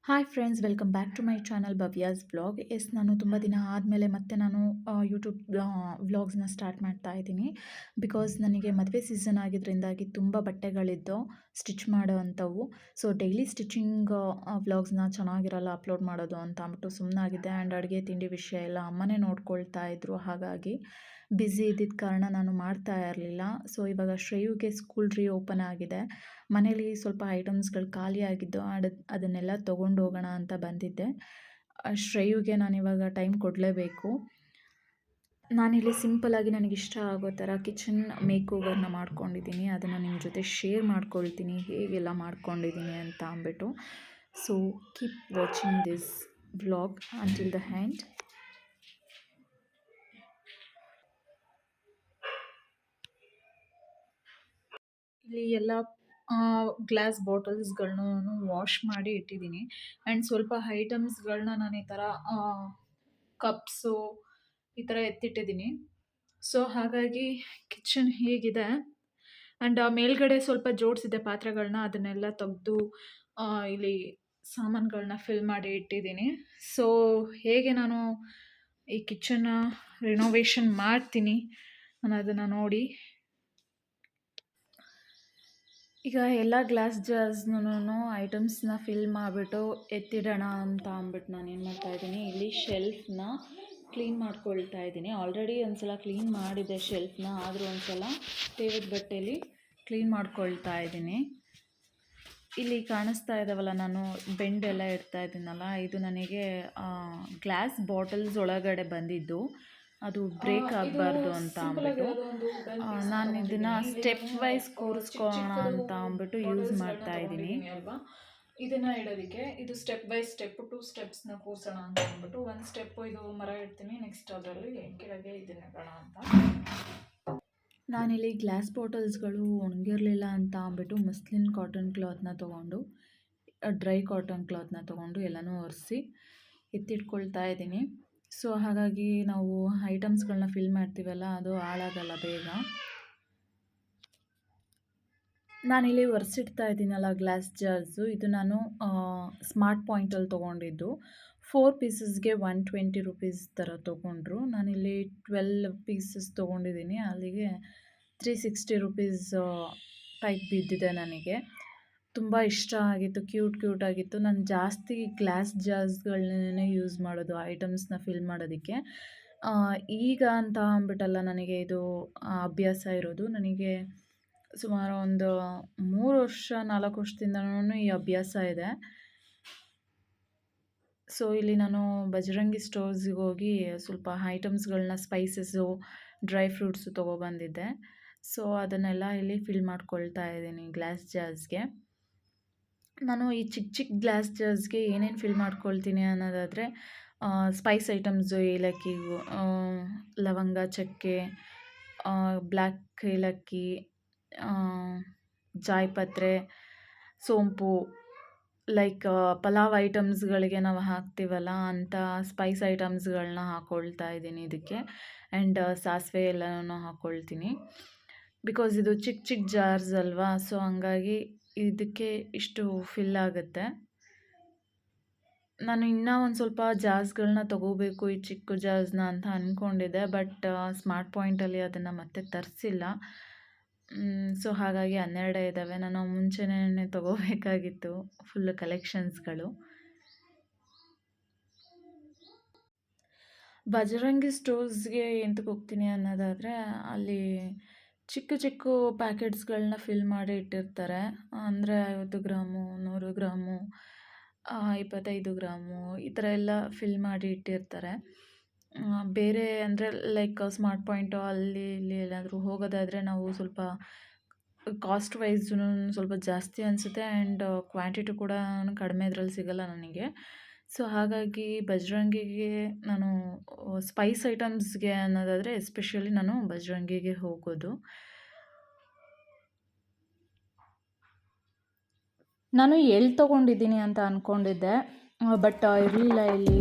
Hi friends, welcome back to my channel Bhavya's vlog. ನಾನು ತುಂಬ ದಿನ ಆದಮೇಲೆ ಮತ್ತೆ ನಾನು ಯೂಟ್ಯೂಬ್ ವ್ಲಾಗ್ಸ್ನ ಸ್ಟಾರ್ಟ್ ಮಾಡ್ತಾ ಇದ್ದೀನಿ. ಬಿಕಾಸ್ ನನಗೆ ಮದುವೆ ಸೀಸನ್ ಆಗಿದ್ದರಿಂದಾಗಿ ತುಂಬ ಬಟ್ಟೆಗಳಿದ್ದು ಸ್ಟಿಚ್ ಮಾಡೋ ಅಂಥವು. ಸೊ ಡೈಲಿ ಸ್ಟಿಚಿಂಗ್ ವ್ಲಾಗ್ಸ್ನ ಚೆನ್ನಾಗಿರಲ್ಲ ಅಪ್ಲೋಡ್ ಮಾಡೋದು ಅಂತ ಅಂದ್ಬಿಟ್ಟು ಸುಮ್ಮನಾಗಿದ್ದೆ. ಆ್ಯಂಡ್ ಅಡುಗೆ ತಿಂಡಿ ವಿಷಯ ಎಲ್ಲ ಅಮ್ಮನೇ ನೋಡ್ಕೊಳ್ತಾ ಇದ್ರು, ಹಾಗಾಗಿ ಬ್ಯುಸಿ ಇದ್ದಿದ್ದ ಕಾರಣ ನಾನು ಮಾಡ್ತಾ ಇರಲಿಲ್ಲ. ಸೊ ಇವಾಗ ಶ್ರೇಯುಗೆ ಸ್ಕೂಲ್ ಓಪನ್ ಆಗಿದೆ. ಮನೇಲಿ ಸ್ವಲ್ಪ ಐಟಮ್ಸ್ಗಳು ಖಾಲಿ ಆಗಿದ್ದು ಅದನ್ನೆಲ್ಲ ತೊಗೊಂಡು ಹೋಗೋಣ ಅಂತ ಬಂದಿದ್ದೆ. ಶ್ರೇಯುಗೆ ನಾನಿವಾಗ ಟೈಮ್ ಕೊಡಲೇಬೇಕು. ನಾನಿಲ್ಲಿ ಸಿಂಪಲ್ಲಾಗಿ ನನಗಿಷ್ಟ ಆಗೋ ಥರ ಕಿಚನ್ ಮೇಕ್ ಓವರ್ನ ಮಾಡ್ಕೊಂಡಿದ್ದೀನಿ. ಅದನ್ನು ನಿಮ್ಮ ಜೊತೆ ಶೇರ್ ಮಾಡ್ಕೊಳ್ತೀನಿ, ಹೇಗೆಲ್ಲ ಮಾಡ್ಕೊಂಡಿದ್ದೀನಿ ಅಂತ ಅಂದ್ಬಿಟ್ಟು. So keep watching this vlog until the end. ಇಲ್ಲಿ ಎಲ್ಲ ಗ್ಲಾಸ್ ಬಾಟಲ್ಸ್ಗಳನ್ನೂ ವಾಶ್ ಮಾಡಿ ಇಟ್ಟಿದ್ದೀನಿ. ಆ್ಯಂಡ್ ಸ್ವಲ್ಪ ಐಟಮ್ಸ್ಗಳನ್ನ ನಾನು ಈ ಥರ ಕಪ್ಸು ಈ ಥರ ಎತ್ತಿಟ್ಟಿದ್ದೀನಿ. ಸೊ ಹಾಗಾಗಿ ಕಿಚನ್ ಹೀಗಿದೆ. ಆ್ಯಂಡ್ ಮೇಲ್ಗಡೆ ಸ್ವಲ್ಪ ಜೋಡಿಸಿದೆ ಪಾತ್ರೆಗಳನ್ನ, ಅದನ್ನೆಲ್ಲ ತೆಗೆದು ಇಲ್ಲಿ ಸಾಮಾನುಗಳನ್ನ ಫಿಲ್ ಮಾಡಿ ಇಟ್ಟಿದ್ದೀನಿ. ಸೊ ಹೇಗೆ ನಾನು ಈ ಕಿಚನ್ನ ರಿನೋವೇಷನ್ ಮಾಡ್ತೀನಿ ಅನ್ನೋದನ್ನು ನೋಡಿ. ಈಗ ಎಲ್ಲ ಗ್ಲಾಸ್ ಜಾರ್ಸ್ನೂ ಐಟಮ್ಸ್ನ ಫಿಲ್ ಮಾಡಿಬಿಟ್ಟು ಎತ್ತಿಡೋಣ ಅಂತ ಅಂದ್ಬಿಟ್ಟು ನಾನು ಏನು ಮಾಡ್ತಾಯಿದ್ದೀನಿ, ಇಲ್ಲಿ ಶೆಲ್ಫ್ನ ಕ್ಲೀನ್ ಮಾಡ್ಕೊಳ್ತಾ ಇದ್ದೀನಿ. ಆಲ್ರೆಡಿ ಒಂದು ಸಲ ಕ್ಲೀನ್ ಮಾಡಿದೆ ಶೆಲ್ಫ್ನ, ಆದರೂ ಒಂದು ಸಲ ತೇವದ ಬಟ್ಟೆಯಲ್ಲಿ ಕ್ಲೀನ್ ಮಾಡ್ಕೊಳ್ತಾ ಇದ್ದೀನಿ. ಇಲ್ಲಿ ಕಾಣಿಸ್ತಾ ಇದ್ದಾವಲ್ಲ, ನಾನು ಬೆಂಡೆಲ್ಲ ಇಡ್ತಾ ಇದ್ದೀನಲ್ಲ, ಇದು ನನಗೆ ಗ್ಲಾಸ್ ಬಾಟಲ್ಸ್ ಒಳಗಡೆ ಬಂದಿದ್ದು, ಅದು ಬ್ರೇಕ್ ಆಗಬಾರ್ದು ಅಂತ ಅಂದ್ಬಿಟ್ಟು ನಾನು ಇದನ್ನು ಸ್ಟೆಪ್ ವೈಸ್ ಕೂರಿಸ್ಕೊಳ್ಳೋಣ ಅಂತ ಅಂದ್ಬಿಟ್ಟು ಯೂಸ್ ಮಾಡ್ತಾ ಇದ್ದೀನಿ ಅಲ್ವಾ. ಇದನ್ನು ಇಡೋದಕ್ಕೆ ಇದು ಸ್ಟೆಪ್ ಬೈ ಸ್ಟೆಪ್ 2 ಸ್ಟೆಪ್ಸ್ನ ಕೂರಿಸೋಣ ಅಂತ ಅಂದ್ಬಿಟ್ಟು, ಒಂದು ಸ್ಟೆಪ್ಪು ಇದು ಮರ ಇಡ್ತೀನಿ, ನೆಕ್ಸ್ಟ್ ಅದರಲ್ಲಿ ಕೆಳಗೆ ಇದನ್ನ ಇಡೋಣ ಅಂತ. ನಾನಿಲ್ಲಿ ಗ್ಲಾಸ್ ಬಾಟಲ್ಸ್ಗಳು ಒಣಗಿರಲಿಲ್ಲ ಅಂತ ಅಂದ್ಬಿಟ್ಟು ಮಸ್ಲಿನ್ ಕಾಟನ್ ಕ್ಲಾತ್ನ ತೊಗೊಂಡು, ಡ್ರೈ ಕಾಟನ್ ಕ್ಲಾತ್ನ ತೊಗೊಂಡು ಎಲ್ಲನೂ ಒರೆಸಿ ಎತ್ತಿಟ್ಕೊಳ್ತಾ ಇದ್ದೀನಿ. ಸೊ ಹಾಗಾಗಿ ನಾವು ಐಟಮ್ಸ್ಗಳನ್ನ ಫಿಲ್ ಮಾಡ್ತೀವಲ್ಲ, ಅದು ಹಾಳಾಗಲ್ಲ ಬೇಗ. ನಾನಿಲ್ಲಿ ಒರೆಸಿಡ್ತಾ ಇದ್ದೀನಲ್ಲ ಗ್ಲಾಸ್ ಜಾರ್ಸು, ಇದು ನಾನು ಸ್ಮಾರ್ಟ್ ಪಾಯಿಂಟಲ್ಲಿ ತೊಗೊಂಡಿದ್ದು. 4 ಪೀಸಸ್ಗೆ 120 ರುಪೀಸ್ ಥರ ತೊಗೊಂಡ್ರು. ನಾನಿಲ್ಲಿ 12 ಪೀಸಸ್ ತೊಗೊಂಡಿದ್ದೀನಿ, ಅಲ್ಲಿಗೆ 360 ರುಪೀಸ್ ಟೈಪ್ ಬಿದ್ದಿದೆ ನನಗೆ. ತುಂಬ ಇಷ್ಟ ಆಗಿತ್ತು, ಕ್ಯೂಟ್ ಆಗಿತ್ತು. ನಾನು ಜಾಸ್ತಿ ಗ್ಲಾಸ್ ಜಾರ್ಸ್ಗಳನ್ನೇ ಯೂಸ್ ಮಾಡೋದು ಐಟಮ್ಸ್ನ ಫಿಲ್ ಮಾಡೋದಕ್ಕೆ. ಈಗ ಅಂತ ಅಂದ್ಬಿಟ್ಟಲ್ಲ ನನಗೆ ಇದು ಅಭ್ಯಾಸ ಇರೋದು. ನನಗೆ ಸುಮಾರು ಒಂದು 3 ವರ್ಷ 4 ವರ್ಷದಿಂದನೂ ಈ ಅಭ್ಯಾಸ ಇದೆ. ಸೊ ಇಲ್ಲಿ ನಾನು ಬಜರಂಗಿ ಸ್ಟೋರ್ಸಿಗೆ ಹೋಗಿ ಸ್ವಲ್ಪ ಐಟಮ್ಸ್ಗಳನ್ನ, ಸ್ಪೈಸಸ್ಸು, ಡ್ರೈ ಫ್ರೂಟ್ಸು ತೊಗೊಬಂದಿದ್ದೆ. ಸೊ ಅದನ್ನೆಲ್ಲ ಇಲ್ಲಿ ಫಿಲ್ ಮಾಡ್ಕೊಳ್ತಾ ಇದ್ದೀನಿ ಗ್ಲಾಸ್ ಜಾರ್ಸ್ಗೆ. ನಾನು ಈ ಚಿಕ್ಕ ಗ್ಲಾಸ್ ಜಾರ್ಸ್ಗೆ ಏನೇನು ಫಿಲ್ ಮಾಡ್ಕೊಳ್ತೀನಿ ಅನ್ನೋದಾದರೆ, ಸ್ಪೈಸ್ ಐಟಮ್ಸು, ಏಲಕ್ಕಿ, ಲವಂಗ, ಚಕ್ಕೆ, ಬ್ಲ್ಯಾಕ್ ಏಲಕ್ಕಿ, ಜಾಯಿಪತ್ರೆ, ಸೋಂಪು, ಲೈಕ್ ಪಲಾವ್ ಐಟಮ್ಸ್ಗಳಿಗೆ ನಾವು ಹಾಕ್ತೀವಲ್ಲ ಅಂಥ ಸ್ಪೈಸ್ ಐಟಮ್ಸ್ಗಳನ್ನ ಹಾಕ್ಕೊಳ್ತಾ ಇದ್ದೀನಿ ಇದಕ್ಕೆ. ಆ್ಯಂಡ್ ಸಾಸಿವೆ ಎಲ್ಲನೂ ಹಾಕ್ಕೊಳ್ತೀನಿ. ಬಿಕಾಸ್ ಇದು ಚಿಕ್ಕ ಜಾರ್ಸ್ ಅಲ್ವಾ, ಸೊ ಹಂಗಾಗಿ ಇದಕ್ಕೆ ಇಷ್ಟು ಫಿಲ್ ಆಗುತ್ತೆ. ನಾನು ಇನ್ನೂ ಒಂದು ಸ್ವಲ್ಪ ಜಾರ್ಸ್ಗಳನ್ನ ತೊಗೋಬೇಕು, ಈ ಚಿಕ್ಕ ಜಾರ್ಸ್ನ ಅಂತ ಅಂದ್ಕೊಂಡಿದ್ದೆ. ಬಟ್ ಸ್ಮಾರ್ಟ್ ಪಾಯಿಂಟಲ್ಲಿ ಅದನ್ನು ಮತ್ತೆ ತರಿಸಿಲ್ಲ. ಸೊ ಹಾಗಾಗಿ 12 ಇದ್ದಾವೆ. ನಾನು ಮುಂಚೆನೇ ತೊಗೋಬೇಕಾಗಿತ್ತು ಫುಲ್ ಕಲೆಕ್ಷನ್ಸ್ಗಳು. ಬಜರಂಗಿ ಸ್ಟೋರ್ಸ್ಗೆ ಎಂತಕ್ಕೆ ಹೋಗ್ತೀನಿ ಅನ್ನೋದಾದರೆ, ಅಲ್ಲಿ ಚಿಕ್ಕ ಪ್ಯಾಕೆಟ್ಸ್ಗಳನ್ನ ಫಿಲ್ ಮಾಡಿ ಇಟ್ಟಿರ್ತಾರೆ. ಅಂದರೆ 50 ಗ್ರಾಮು, 100 ಗ್ರಾಮು, 25 ಗ್ರಾಮು ಈ ಥರ ಎಲ್ಲ ಫಿಲ್ ಮಾಡಿ ಇಟ್ಟಿರ್ತಾರೆ. ಬೇರೆ ಅಂದರೆ ಲೈಕ್ ಸ್ಮಾರ್ಟ್ ಪಾಯಿಂಟು ಅಲ್ಲಿ ಇಲ್ಲಿ ಎಲ್ಲಾದರೂ ಹೋಗೋದಾದರೆ ನಾವು ಸ್ವಲ್ಪ ಕಾಸ್ಟ್ ವೈಸೂ ಸ್ವಲ್ಪ ಜಾಸ್ತಿ ಅನಿಸುತ್ತೆ. ಆ್ಯಂಡ್ ಕ್ವಾಂಟಿಟಿ ಕೂಡ ಕಡಿಮೆ ಇದರಲ್ಲಿ ಸಿಗೋಲ್ಲ ನನಗೆ. ಸೊ ಹಾಗಾಗಿ ಬಜರಂಗಿಗೆ ನಾನು ಸ್ಪೈಸ್ ಐಟಮ್ಸ್ಗೆ ಅನ್ನೋದಾದರೆ ಎಸ್ಪೆಷಲಿ ನಾನು ಬಜರಂಗಿಗೆ ಹೋಗೋದು. ನಾನು ಎಲ್ಲಿ ತೊಗೊಂಡಿದ್ದೀನಿ ಅಂತ ಅಂದ್ಕೊಂಡಿದ್ದೆ, ಬಟ್ ಇರಲಿಲ್ಲ ಇಲ್ಲಿ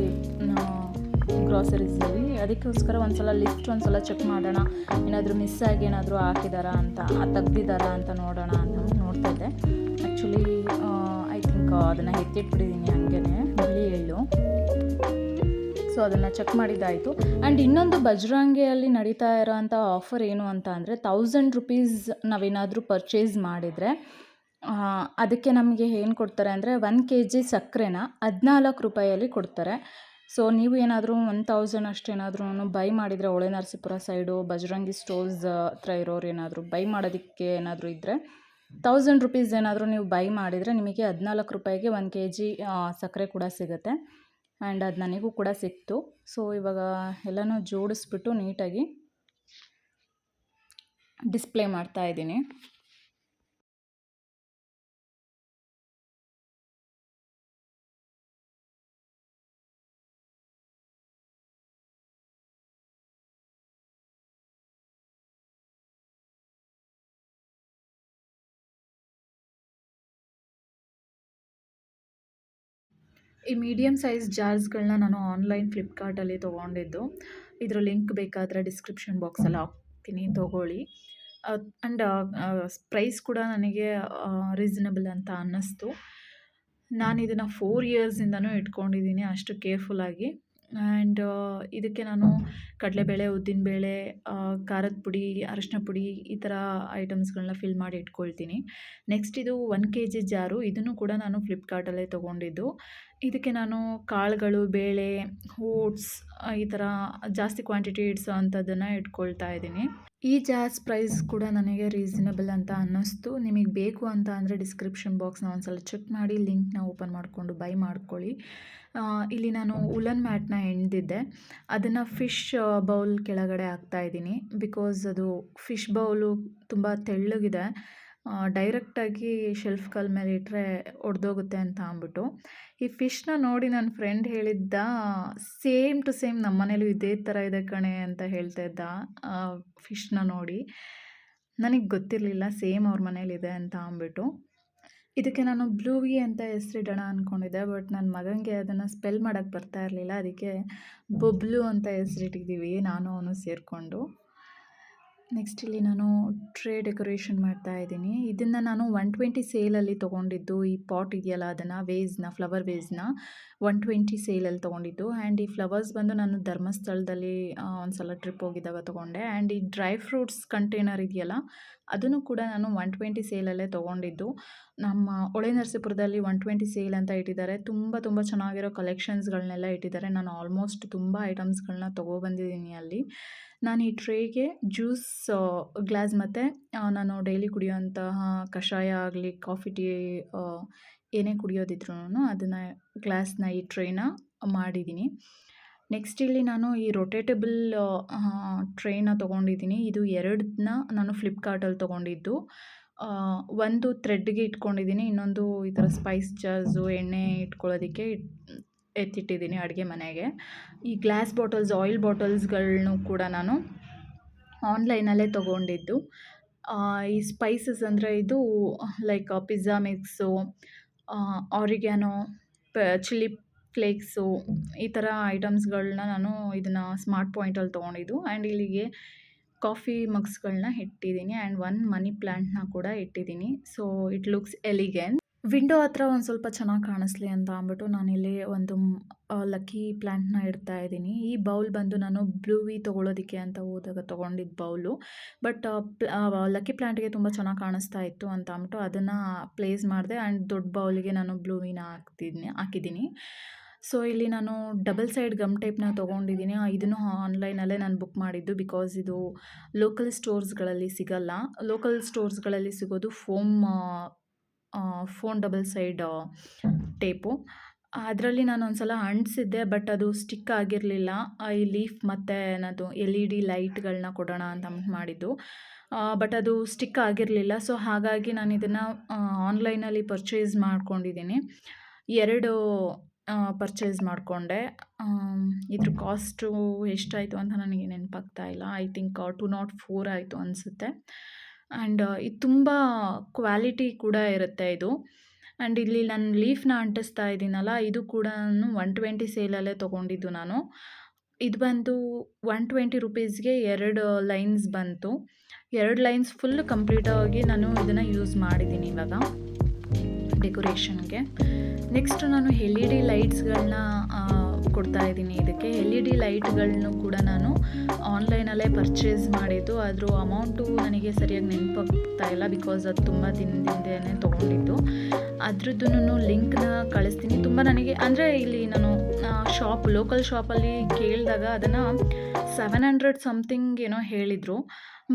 ಗ್ರಾಸರೀಸಲ್ಲಿ. ಅದಕ್ಕೋಸ್ಕರ ಒಂದು ಸಲ ಲಿಸ್ಟ್ ಒಂದು ಸಲ ಚೆಕ್ ಮಾಡೋಣ, ಏನಾದರೂ ಮಿಸ್ ಆಗಿ ಏನಾದರೂ ಹಾಕಿದಾರಾ ಅಂತ, ತೆಗ್ದಿದ್ದಾರಾ ಅಂತ ನೋಡೋಣ ಅಂತ ನೋಡ್ತಾಯಿದ್ದೆ. ಆ್ಯಕ್ಚುಲಿ ಐ ಥಿಂಕ್ ಅದನ್ನು ಎತ್ತಿಟ್ಬಿಟ್ಟಿದ್ದೀನಿ ಹಾಗೇ ಬಿಳಿ ಎಳ್ಳು. ಸೊ ಅದನ್ನು ಚೆಕ್ ಮಾಡಿದ್ದಾಯಿತು. ಆ್ಯಂಡ್ ಇನ್ನೊಂದು ಬಜರಂಗಿಯಲ್ಲಿ ನಡೀತಾ ಇರೋವಂಥ ಆಫರ್ ಏನು ಅಂತ ಅಂದರೆ 1000 ರುಪೀಸ್ ನಾವೇನಾದರೂ ಪರ್ಚೇಸ್ ಮಾಡಿದರೆ ಅದಕ್ಕೆ ನಮಗೆ ಏನು ಕೊಡ್ತಾರೆ ಅಂದರೆ 1 kg ಸಕ್ಕರೆನ 14 ರೂಪಾಯಲ್ಲಿ ಕೊಡ್ತಾರೆ. ಸೊ ನೀವು ಏನಾದರೂ 1000 ಅಷ್ಟೇನಾದ್ರೂ ಬೈ ಮಾಡಿದರೆ ಹೊಳೆ ನರಸೀಪುರ ಸೈಡು ಬಜರಂಗಿ ಸ್ಟೋರ್ಸ್ ಹತ್ರ ಇರೋರು ಏನಾದರೂ ಬೈ ಮಾಡೋದಕ್ಕೆ ಏನಾದರೂ ಇದ್ದರೆ 1000 ರುಪೀಸ್ ಏನಾದರೂ ನೀವು ಬೈ ಮಾಡಿದರೆ ನಿಮಗೆ 14 ರೂಪಾಯಿಗೆ 1 kg ಸಕ್ಕರೆ ಕೂಡ ಸಿಗುತ್ತೆ. ಆ್ಯಂಡ್ ಅದು ನನಗೂ ಕೂಡ ಸಿಕ್ತು. ಸೊ ಇವಾಗ ಎಲ್ಲನೂ ಜೋಡಿಸ್ಬಿಟ್ಟು ನೀಟಾಗಿ ಡಿಸ್ಪ್ಲೇ ಮಾಡ್ತಾ ಇದ್ದೀನಿ. ಈ ಮೀಡಿಯಮ್ ಸೈಜ್ ಜಾರ್ಸ್ಗಳನ್ನ ನಾನು ಆನ್ಲೈನ್ ಫ್ಲಿಪ್ಕಾರ್ಟಲ್ಲಿ ತೊಗೊಂಡಿದ್ದು. ಇದರ ಲಿಂಕ್ ಬೇಕಾದರೆ ಡಿಸ್ಕ್ರಿಪ್ಷನ್ ಬಾಕ್ಸಲ್ಲಿ ಹಾಕ್ತೀನಿ, ತೊಗೊಳ್ಳಿ. ಆ್ಯಂಡ್ ಪ್ರೈಸ್ ಕೂಡ ನನಗೆ ರೀಸನಬಲ್ ಅಂತ ಅನ್ನಿಸ್ತು. ನಾನು ಇದನ್ನು 4 ಇಯರ್ಸಿಂದನೂ ಇಟ್ಕೊಂಡಿದ್ದೀನಿ ಅಷ್ಟು ಕೇರ್ಫುಲ್ಲಾಗಿ. ಆ್ಯಂಡ್ ಇದಕ್ಕೆ ನಾನು ಕಡಲೆಬೇಳೆ, ಉದ್ದಿನಬೇಳೆ, ಖಾರದ ಪುಡಿ, ಅರಶಿನ ಪುಡಿ ಈ ಥರ ಐಟಮ್ಸ್ಗಳನ್ನ ಫಿಲ್ ಮಾಡಿ ಇಟ್ಕೊಳ್ತೀನಿ. ನೆಕ್ಸ್ಟ್ ಇದು 1 kg ಜಾರು. ಇದನ್ನು ಕೂಡ ನಾನು ಫ್ಲಿಪ್ಕಾರ್ಟಲ್ಲೇ ತೊಗೊಂಡಿದ್ದು. ಇದಕ್ಕೆ ನಾನು ಕಾಳುಗಳು, ಬೇಳೆ, ಓಟ್ಸ್ ಈ ಥರ ಜಾಸ್ತಿ ಕ್ವಾಂಟಿಟಿ ಇಡ್ಸೋ ಅಂಥದ್ದನ್ನು ಇಟ್ಕೊಳ್ತಾ ಇದ್ದೀನಿ. ಈ ಜಾರ್ಸ್ ಪ್ರೈಸ್ ಕೂಡ ನನಗೆ ರೀಸನಬಲ್ ಅಂತ ಅನ್ನಿಸ್ತು. ನಿಮಗೆ ಬೇಕು ಅಂತ ಅಂದರೆ ಡಿಸ್ಕ್ರಿಪ್ಷನ್ ಬಾಕ್ಸ್ನ ಒಂದ್ಸಲ ಚೆಕ್ ಮಾಡಿ ಲಿಂಕ್ನ ಓಪನ್ ಮಾಡಿಕೊಂಡು ಬೈ ಮಾಡ್ಕೊಳ್ಳಿ. ಇಲ್ಲಿ ನಾನು ಉಲನ್ ಮ್ಯಾಟ್ನ ಎಣ್ದಿದ್ದೆ. ಅದನ್ನು ಫಿಶ್ ಬೌಲ್ ಕೆಳಗಡೆ ಹಾಕ್ತಾಯಿದ್ದೀನಿ. ಬಿಕಾಸ್ ಅದು ಫಿಶ್ ಬೌಲು ತುಂಬ ತೆಳ್ಳಗಿದೆ. ಡೈರೆಕ್ಟಾಗಿ ಶೆಲ್ಫ್ ಕಲ್ ಮೇಲೆ ಇಟ್ಟರೆ ಒಡೆದೋಗುತ್ತೆ ಅಂತ ಅಂದ್ಬಿಟ್ಟು ಈ ಫಿಶ್ನ ನೋಡಿ ನನ್ನ ಫ್ರೆಂಡ್ ಹೇಳಿದ್ದ, ಸೇಮ್ ಟು ಸೇಮ್ ನಮ್ಮ ಮನೇಲೂ ಇದೇ ಥರ ಇದೆ ಕಣೆ ಅಂತ ಹೇಳ್ತಾ ಇದ್ದ. ಫಿಶ್ನ ನೋಡಿ ನನಗೆ ಗೊತ್ತಿರಲಿಲ್ಲ ಸೇಮ್ ಅವ್ರ ಮನೇಲಿದೆ ಅಂತ ಅಂದ್ಬಿಟ್ಟು. ಇದಕ್ಕೆ ನಾನು ಬ್ಲೂವಿ ಅಂತ ಹೆಸರಿಡೋಣ ಅಂದ್ಕೊಂಡಿದ್ದೆ. ಬಟ್ ನನ್ನ ಮಗನಿಗೆ ಅದನ್ನು ಸ್ಪೆಲ್ ಮಾಡೋಕ್ಕೆ ಬರ್ತಾ ಇರಲಿಲ್ಲ. ಅದಕ್ಕೆ ಬೊಬ್ಲು ಅಂತ ಹೆಸರಿಟ್ಟಿದ್ದೀವಿ ನಾನು ಅವನು ಸೇರಿಕೊಂಡು. ನೆಕ್ಸ್ಟ್ ಇಲ್ಲಿ ನಾನು ಟ್ರೇ ಡೆಕೋರೇಷನ್ ಮಾಡ್ತಾ ಇದ್ದೀನಿ. ಇದನ್ನು ನಾನು 120 ಸೇಲಲ್ಲಿ ತೊಗೊಂಡಿದ್ದು. ಈ ಪಾಟ್ ಇದೆಯಲ್ಲ ಅದನ್ನು ಫ್ಲವರ್ ವೇಸ್ನ 120 ಸೇಲಲ್ಲಿ ತೊಗೊಂಡಿದ್ದು. ಆ್ಯಂಡ್ ಈ ಫ್ಲವರ್ಸ್ ಬಂದು ನಾನು ಧರ್ಮಸ್ಥಳದಲ್ಲಿ ಒಂದು ಸಲ ಟ್ರಿಪ್ ಹೋಗಿದ್ದಾಗ ತೊಗೊಂಡೆ. ಆ್ಯಂಡ್ ಈ ಡ್ರೈ ಫ್ರೂಟ್ಸ್ ಕಂಟೈನರ್ ಇದೆಯಲ್ಲ ಅದನ್ನು ಕೂಡ ನಾನು 120 ಸೇಲಲ್ಲೇ ತೊಗೊಂಡಿದ್ದು. ನಮ್ಮ ಹೊಳೆ ನರಸೀಪುರದಲ್ಲಿ 120 ಸೇಲ್ ಅಂತ ಇಟ್ಟಿದ್ದಾರೆ. ತುಂಬ ಚೆನ್ನಾಗಿರೋ ಕಲೆಕ್ಷನ್ಸ್ಗಳನ್ನೆಲ್ಲ ಇಟ್ಟಿದ್ದಾರೆ. ನಾನು ಆಲ್ಮೋಸ್ಟ್ ತುಂಬ ಐಟಮ್ಸ್ಗಳನ್ನ ತೊಗೊಬಂದಿದ್ದೀನಿ ಅಲ್ಲಿ. ನಾನು ಈ ಟ್ರೇಗೆ ಜ್ಯೂಸ್ ಗ್ಲಾಸ್ ಮತ್ತು ನಾನು ಡೈಲಿ ಕುಡಿಯೋಂತಹ ಕಷಾಯ ಆಗಲಿ, ಕಾಫಿ, ಟೀ ಏನೇ ಕುಡಿಯೋದಿದ್ರೂ ಅದನ್ನು ಗ್ಲಾಸ್ನ ಈ ಟ್ರೇನ ಮಾಡಿದ್ದೀನಿ. ನೆಕ್ಸ್ಟ್ ಇಲ್ಲಿ ನಾನು ಈ ರೊಟೇಟಬಲ್ ಟ್ರೇನ ತೊಗೊಂಡಿದ್ದೀನಿ. ಇದು 2ನ ನಾನು ಫ್ಲಿಪ್ಕಾರ್ಟಲ್ಲಿ ತೊಗೊಂಡಿದ್ದು. ಒಂದು ಥ್ರೆಡ್ಗೆ ಇಟ್ಕೊಂಡಿದ್ದೀನಿ, ಇನ್ನೊಂದು ಈ ಥರ ಸ್ಪೈಸ್ ಜಾರ್ಸು, ಎಣ್ಣೆ ಇಟ್ಕೊಳ್ಳೋದಕ್ಕೆ ಎತ್ತಿಟ್ಟಿದ್ದೀನಿ ಅಡುಗೆ ಮನೆಗೆ. ಈ ಗ್ಲಾಸ್ ಬಾಟಲ್ಸ್, ಆಯಿಲ್ ಬಾಟಲ್ಸ್ಗಳನ್ನೂ ಕೂಡ ನಾನು ಆನ್ಲೈನಲ್ಲೇ ತೊಗೊಂಡಿದ್ದು. ಈ ಸ್ಪೈಸಸ್ ಅಂದರೆ ಇದು like pizza mix, ಆರಿಗ್ಯಾನೋ, chilli flakes ಈ ಥರ ಐಟಮ್ಸ್ಗಳನ್ನ ನಾನು ಇದನ್ನು ಸ್ಮಾರ್ಟ್ ಪಾಯಿಂಟಲ್ಲಿ ತೊಗೊಂಡಿದ್ದು. ಆ್ಯಂಡ್ ಇಲ್ಲಿಗೆ ಕಾಫಿ ಮಗ್ಸ್ಗಳನ್ನ ಇಟ್ಟಿದ್ದೀನಿ. ಆ್ಯಂಡ್ 1 ಮನಿ ಪ್ಲ್ಯಾಂಟ್ನ ಕೂಡ ಇಟ್ಟಿದ್ದೀನಿ. So it looks elegant. Window ಹತ್ರ ಒಂದು ಸ್ವಲ್ಪ ಚೆನ್ನಾಗಿ ಕಾಣಿಸ್ಲಿ ಅಂತ ಅಂದ್ಬಿಟ್ಟು ನಾನಿಲ್ಲಿ ಒಂದು ಲಕ್ಕಿ ಪ್ಲ್ಯಾಂಟ್ನ ಇಡ್ತಾ ಇದ್ದೀನಿ. ಈ ಬೌಲ್ ಬಂದು ನಾನು ಬ್ಲೂವಿ ತೊಗೊಳೋದಕ್ಕೆ ಅಂತ ಹೋದಾಗ ತೊಗೊಂಡಿದ್ದ ಬೌಲು. ಬಟ್ ಲಕ್ಕಿ ಪ್ಲ್ಯಾಂಟ್ಗೆ ತುಂಬ ಚೆನ್ನಾಗಿ ಕಾಣಿಸ್ತಾ ಇತ್ತು ಅಂತ ಅಂದ್ಬಿಟ್ಟು ಅದನ್ನು ಪ್ಲೇಸ್ ಮಾಡಿದೆ. ಆ್ಯಂಡ್ ದೊಡ್ಡ ಬೌಲಿಗೆ ನಾನು ಬ್ಲೂವಿನ ಹಾಕಿದ್ದೀನಿ. ಸೊ ಇಲ್ಲಿ ನಾನು ಡಬಲ್ ಸೈಡ್ ಗಮ್ ಟೇಪ್ನ ತೊಗೊಂಡಿದ್ದೀನಿ. ಇದನ್ನು ಆನ್ಲೈನಲ್ಲೇ ನಾನು ಬುಕ್ ಮಾಡಿದ್ದು. ಬಿಕಾಸ್ ಇದು ಲೋಕಲ್ ಸ್ಟೋರ್ಸ್ಗಳಲ್ಲಿ ಸಿಗಲ್ಲ. ಲೋಕಲ್ ಸ್ಟೋರ್ಸ್ಗಳಲ್ಲಿ ಸಿಗೋದು ಫೋನ್ ಡಬಲ್ ಸೈಡ್ ಟೇಪು. ಅದರಲ್ಲಿ ನಾನು ಒಂದು ಸಲ ಅಂಟಿಸಿದ್ದೆ. ಬಟ್ ಅದು ಸ್ಟಿಕ್ ಆಗಿರಲಿಲ್ಲ. ಈ ಲೀಫ್ ಮತ್ತು ಅದು LED ಲೈಟ್ಗಳನ್ನ ಕೊಡೋಣ ಅಂತ ಮಾಡಿದ್ದು. ಬಟ್ ಅದು ಸ್ಟಿಕ್ ಆಗಿರಲಿಲ್ಲ. ಸೊ ಹಾಗಾಗಿ ನಾನು ಇದನ್ನು ಆನ್ಲೈನಲ್ಲಿ ಪರ್ಚೇಸ್ ಮಾಡ್ಕೊಂಡಿದ್ದೀನಿ. 2 ಪರ್ಚೇಸ್ ಮಾಡಿಕೊಂಡೆ. ಇದ್ರ ಕಾಸ್ಟು ಎಷ್ಟಾಯಿತು ಅಂತ ನನಗೆ ನೆನಪಾಗ್ತಾ ಇಲ್ಲ. ಐ ಥಿಂಕ್ 204 ಆಯಿತು ಅನಿಸುತ್ತೆ. ಆ್ಯಂಡ್ ಇದು ತುಂಬ ಕ್ವಾಲಿಟಿ ಕೂಡ ಇರುತ್ತೆ ಇದು. ಆ್ಯಂಡ್ ಇಲ್ಲಿ ನಾನು ಲೀಫ್ನ ಅಂಟಿಸ್ತಾ ಇದ್ದೀನಲ್ಲ, ಇದು ಕೂಡ ನಾನು 120 ಸೇಲಲ್ಲೇ ತೊಗೊಂಡಿದ್ದು ನಾನು. ಇದು ಬಂದು 120 ರುಪೀಸ್ಗೆ 2 ಲೈನ್ಸ್ ಬಂತು. 2 ಲೈನ್ಸ್ ಫುಲ್ ಕಂಪ್ಲೀಟಾಗಿ ನಾನು ಇದನ್ನು ಯೂಸ್ ಮಾಡಿದ್ದೀನಿ ಇವಾಗ. ಡೆಕೋರೇಷನ್ಗೆ. ನೆಕ್ಸ್ಟ್ ನಾನು ಎಲ್ ಇ ಡಿ ಲೈಟ್ಸ್ಗಳನ್ನ ಕೊಡ್ತಾ ಇದ್ದೀನಿ ಇದಕ್ಕೆ. ಎಲ್ ಇ ಡಿ ಲೈಟ್ಗಳನ್ನು ಕೂಡ ನಾನು ಆನ್ಲೈನಲ್ಲೇ ಪರ್ಚೇಸ್ ಮಾಡಿದ್ದು. ಅದ್ರ ಅಮೌಂಟು ನನಗೆ ಸರಿಯಾಗಿ ನೆನಪಾಗ್ತಾ ಇಲ್ಲ, ಬಿಕಾಸ್ ಅದು ತುಂಬ ದಿನದಿಂದನೇ ತೊಗೊಂಡಿದ್ದು. ಅದ್ರದ್ದು ಲಿಂಕ್ನ ಕಳಿಸ್ತೀನಿ. ತುಂಬ ನನಗೆ ಅಂದರೆ ಇಲ್ಲಿ ನಾನು ಲೋಕಲ್ ಶಾಪಲ್ಲಿ ಕೇಳಿದಾಗ ಅದನ್ನು 700 ಸಮಥಿಂಗ್ ಏನೋ ಹೇಳಿದರು.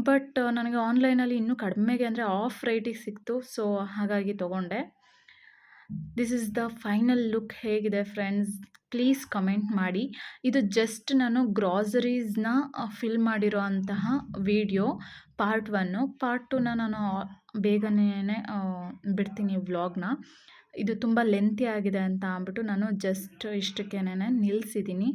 ಬಟ್ ನನಗೆ ಆನ್ಲೈನಲ್ಲಿ ಇನ್ನೂ ಕಡಿಮೆಗೆ ಅಂದರೆ ಆಫ್ ರೇಟಿಗೆ ಸಿಕ್ತು. ಸೊ ಹಾಗಾಗಿ ತೊಗೊಂಡೆ. This is the final look. ಹೇಗಿದೆ ಫ್ರೆಂಡ್ಸ್, ಪ್ಲೀಸ್ ಕಮೆಂಟ್ ಮಾಡಿ. ಇದು ಜಸ್ಟ್ ನಾನು ಗ್ರಾಸರೀಸ್ನ ಫಿಲ್ ಮಾಡಿರೋ ಅಂತಹ ವಿಡಿಯೋ ಪಾರ್ಟ್ 1. ಪಾರ್ಟ್ 2ನ ನಾನು ಬೇಗನೆ ಬಿಡ್ತೀನಿ ವ್ಲಾಗ್ನ. ಇದು ತುಂಬ ಲೆಂತಿ ಆಗಿದೆ ಅಂತ ಅಂದ್ಬಿಟ್ಟು ನಾನು ಜಸ್ಟ್ ಇಷ್ಟಕ್ಕೇನೆ ನಿಲ್ಲಿಸಿದ್ದೀನಿ.